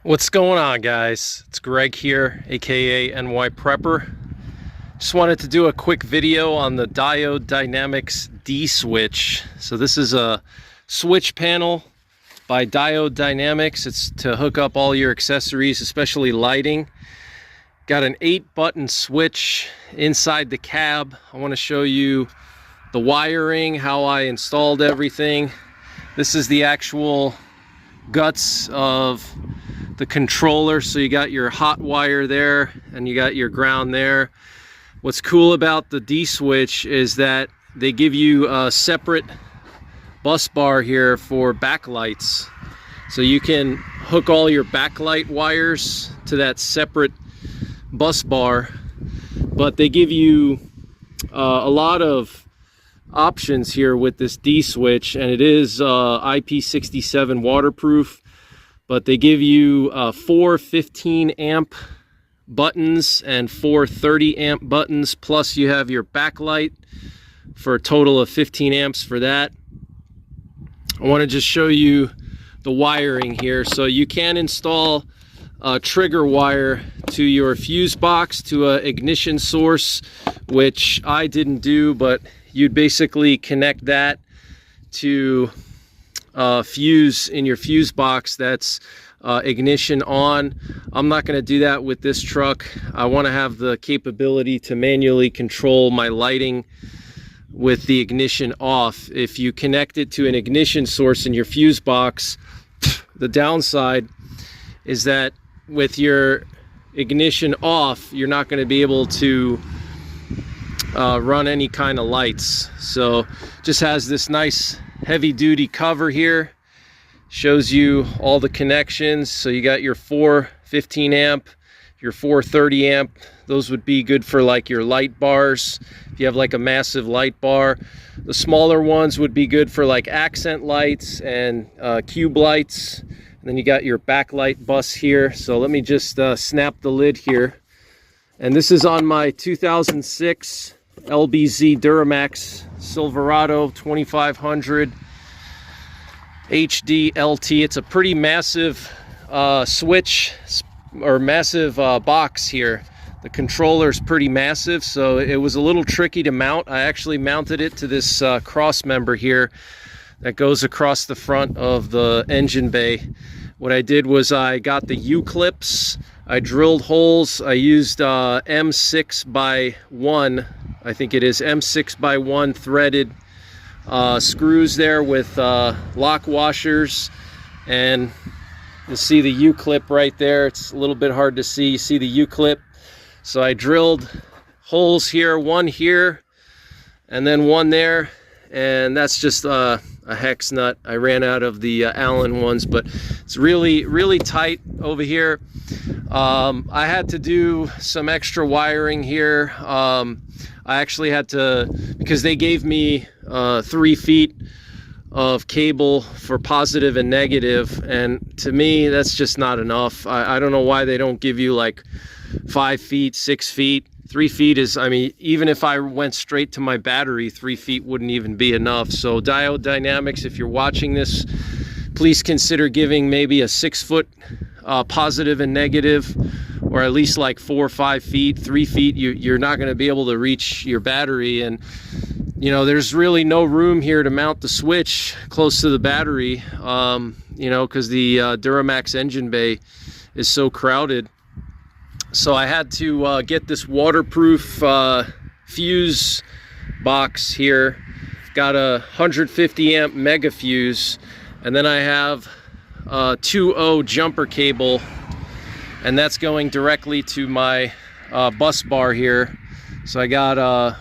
What's going on, guys? It's Greg here, aka NYPrepper. Just wanted to do a quick video on the Diode Dynamics D switch. So this is a switch panel by Diode Dynamics. It's to hook up all your accessories, especially lighting. Got an 8-button switch inside the cab. I want to show you the wiring, how I installed everything. This is the actual guts of the controller. So you got your hot wire there and you got your ground there. What's cool about the D switch is that they give you a separate bus bar here for backlights. So you can hook all your backlight wires to that separate bus bar, but they give you a lot of options here with this D switch, and it is IP67 waterproof. But they give you 4 15 amp buttons and 4 30 amp buttons, plus you have your backlight for a total of 15 amps for that. I want to just show you the wiring here. So you can install a trigger wire to your fuse box to an ignition source, which I didn't do, but you'd basically connect that to fuse in your fuse box that's ignition on. I'm not going to do that with this truck. I want to have the capability to manually control my lighting with the ignition off. If you connect it to an ignition source in your fuse box, the downside is that with your ignition off, you're not going to be able to run any kind of lights. So just has this nice heavy duty cover here, shows you all the connections. So you got your 4 15 amp, your 4 30 amp. Those would be good for like your light bars if you have like a massive light bar. The smaller ones would be good for like accent lights and cube lights. And then you got your backlight bus here. So let me just snap the lid here. And this is on my 2006 LBZ Duramax Silverado 2500 HD LT. It's a pretty massive switch or massive box here. The controller is pretty massive, so it was a little tricky to mount. I actually mounted it to this cross member here that goes across the front of the engine bay. What I did was I got the U-clips, I drilled holes, I used M6 by 1, I think it is M6 by 1 threaded screws there with lock washers, and you see the U-clip right there. It's a little bit hard to see. You see the U-clip. So I drilled holes here, one here, and then one there, and that's just a hex nut. I ran out of the Allen ones, but it's really tight over here. I had to do some extra wiring here. I actually had to, because they gave me 3 feet of cable for positive and negative, and to me that's just not enough. I don't know why they don't give you like 5 feet, 6 feet. 3 feet is, I mean, even if I went straight to my battery, 3 feet wouldn't even be enough. So Diode Dynamics, if you're watching this, please consider giving maybe a 6 foot positive and negative, or at least like 4 or 5 feet. 3 feet, you're not going to be able to reach your battery. And you know, there's really no room here to mount the switch close to the battery, you know, because the Duramax engine bay is so crowded. So I had to get this waterproof fuse box here. Got a 150 amp mega fuse, and then I have a 2.0 jumper cable, and that's going directly to my bus bar here. So I got a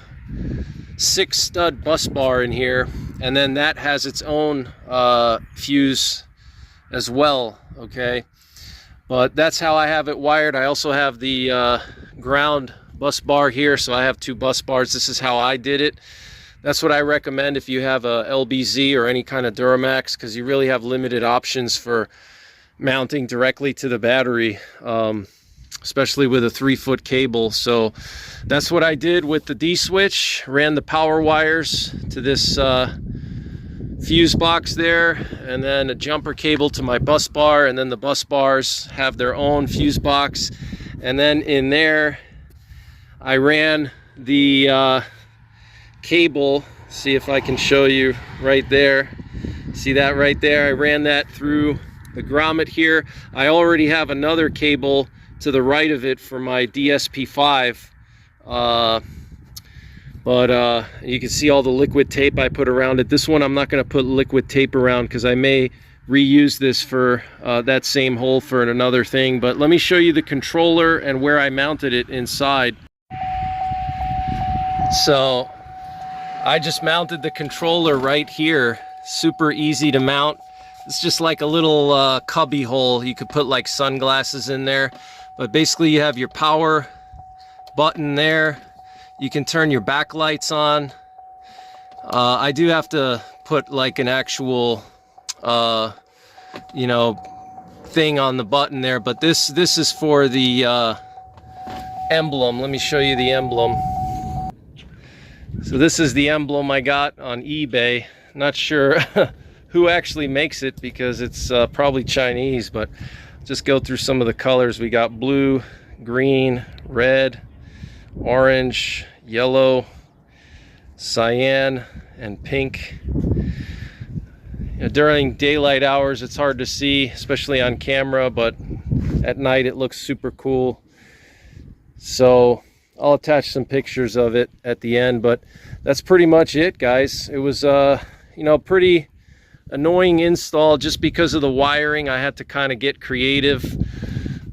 6 stud bus bar in here, and then that has its own fuse as well. Okay, but that's how I have it wired. I also have the ground bus bar here, so I have 2 bus bars. This is how I did it. That's what I recommend if you have a LBZ or any kind of Duramax, because you really have limited options for mounting directly to the battery, especially with a 3 foot cable. So that's what I did with the D switch. Ran the power wires to this fuse box there, and then a jumper cable to my bus bar, and then the bus bars have their own fuse box. And then in there I ran the cable. See if I can show you right there. See that right there? I ran that through the grommet here. I already have another cable to the right of it for my DSP5, but you can see all the liquid tape I put around it. This one I'm not going to put liquid tape around because I may reuse this for that same hole for another thing. But let me show you the controller and where I mounted it inside. So I just mounted the controller right here. Super easy to mount. It's just like a little cubby hole. You could put like sunglasses in there. But basically you have your power button there. You can turn your backlights on. I do have to put like an actual you know, thing on the button there, but this is for the emblem. Let me show you the emblem. So this is the emblem I got on eBay. Not sure who actually makes it because it's probably Chinese, but just go through some of the colors. We got blue, green, red, orange, yellow, cyan, and pink. You know, during daylight hours it's hard to see, especially on camera, but at night it looks super cool. So I'll attach some pictures of it at the end, but that's pretty much it, guys. It was you know, pretty annoying install just because of the wiring. I had to kind of get creative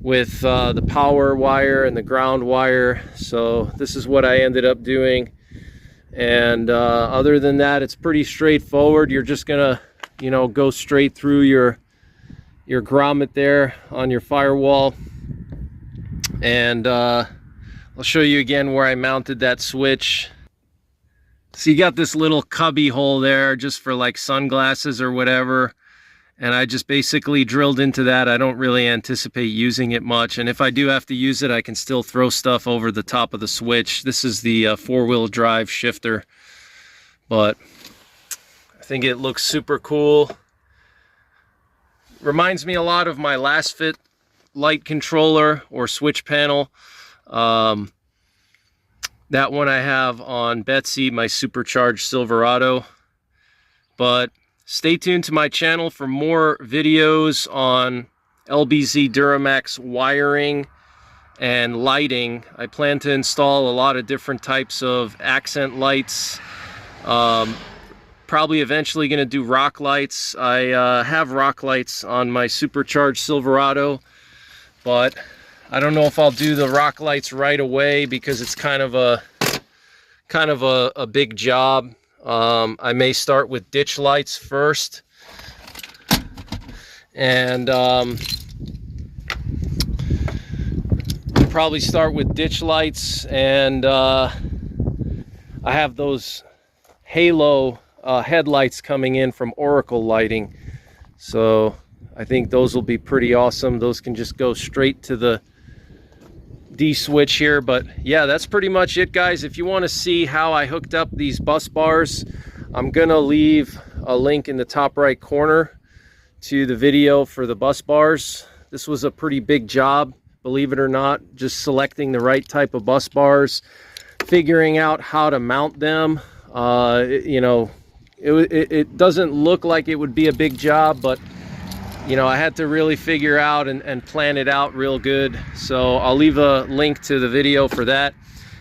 with the power wire and the ground wire. So this is what I ended up doing. And other than that, it's pretty straightforward. You're just gonna, you know, go straight through your grommet there on your firewall. And I'll show you again where I mounted that switch. So you got this little cubby hole there just for like sunglasses or whatever. And I just basically drilled into that. I don't really anticipate using it much. And if I do have to use it, I can still throw stuff over the top of the switch. This is the four-wheel drive shifter. But I think it looks super cool. Reminds me a lot of my last fit light controller or switch panel. That one I have on Betsy, my supercharged Silverado. But stay tuned to my channel for more videos on LBZ Duramax wiring and lighting. I plan to install a lot of different types of accent lights. Probably eventually going to do rock lights. I have rock lights on my supercharged Silverado, but I don't know if I'll do the rock lights right away because it's kind of a big job. I may start with ditch lights first, and probably start with ditch lights. And I have those halo headlights coming in from Oracle Lighting, so I think those will be pretty awesome. Those can just go straight to the D switch here. But yeah, that's pretty much it, guys. If you want to see how I hooked up these bus bars, I'm gonna leave a link in the top right corner to the video for the bus bars. This was a pretty big job, believe it or not, just selecting the right type of bus bars, figuring out how to mount them. You know, it doesn't look like it would be a big job, but you know, I had to really figure out and plan it out real good. So I'll leave a link to the video for that.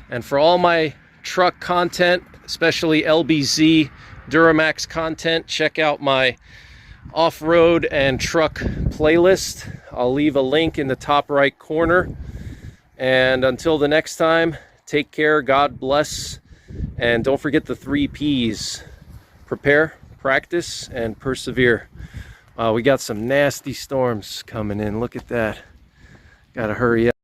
And for all my truck content, especially LBZ Duramax content, check out my off-road and truck playlist. I'll leave a link in the top right corner. And until the next time, take care, God bless, and don't forget the 3 P's. Prepare, practice, and persevere. We got some nasty storms coming in. Look at that. Gotta hurry up.